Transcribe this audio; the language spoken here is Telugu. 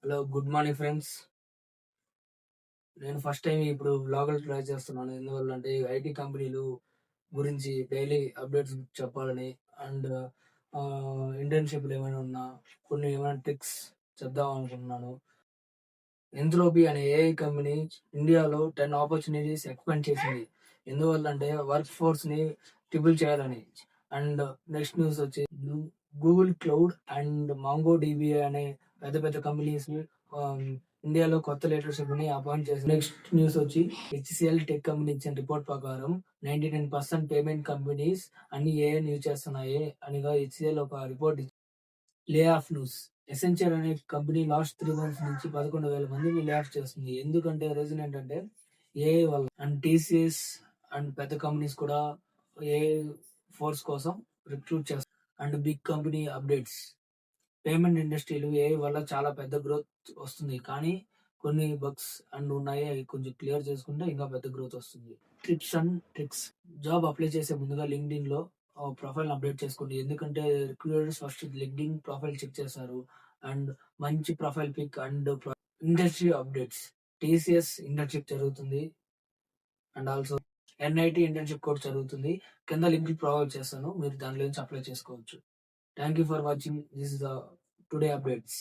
Hello, good morning friends. నేను ఫస్ట్ టైం ఇప్పుడు వ్లాగులు ట్రై చేస్తున్నాను. ఎందువల్లంటే ఐటీ కంపెనీలు గురించి డైలీ అప్డేట్స్ చెప్పాలని అండ్ ఇంటర్న్‌షిప్‌లు ఏమైనా ఉన్నా ఏమైనా ట్రిక్స్ చెప్దాం అనుకుంటున్నాను. ఎంత్రోపీ అనే ఏఐ కంపెనీ ఇండియాలో 10 ఆపర్చునిటీస్ ఎక్స్‌పాండ్ చేసింది. ఎందువల్లంటే వర్క్ ఫోర్స్‌ని ట్రిపుల్ చేయాలని. అండ్ నెక్స్ట్ న్యూస్ వచ్చి గూగుల్ క్లౌడ్ అండ్ మాంగోడీబీ అనే పెద్ద పెద్ద కంపెనీస్ ఇండియాలో కొత్త లీడర్‌షిప్‌ని అపాయింట్ చేసింది. నెక్స్ట్ న్యూస్ వచ్చి హెచ్‌సీఎల్ టెక్ కంపెనీ ఇచ్చిన రిపోర్ట్ ప్రకారం 99% పేమెంట్ కంపెనీస్ అన్ని ఏఐని యూజ్ చేస్తున్నాయి అనిగా హెచ్‌సీఎల్ ఒక report lay off news. Essential అనే కంపెనీ లాస్ట్ 3 మంత్స్ నుంచి 11,000 మందిని లే ఆఫ్ చేస్తుంది. ఎందుకంటే రీజన్ ఏంటంటే ఏఐ వల్ల. అండ్ టీసీఎస్ అండ్ పెద్ద కంపెనీస్ కూడా ఏఐ ఫోర్స్ కోసం రిక్రూట్ చేస్తారు. And big company updates. Payment ఇండస్ట్రీలో ఏఐ వల్ల చాలా పెద్ద గ్రోత్ వస్తుంది. కానీ కొన్ని బగ్స్ ఉన్నాయి. అవి కొంచెం క్లియర్ చేసుకుంటే ఇంకా పెద్ద గ్రోత్ వస్తుంది. Tips and tricks. Job apply చేసే ముందుగా లింక్డ్ఇన్‌లో ప్రొఫైల్ అప్డేట్ చేసుకోండి. ఎందుకంటే recruiters first LinkedIn profile check చేస్తారు. అండ్ మంచి profile pic and industry updates. TCS internship జరుగుతుంది. అండ్ ఆల్సో ఎన్ఐటీ ఇంటర్న్‌షిప్ కూడా జరుగుతుంది. కింద లింక్ ప్రొవైడ్ చేస్తాను. మీరు దాంట్లో నుంచి అప్లై చేసుకోవచ్చు. Thank you for watching. This is the today updates.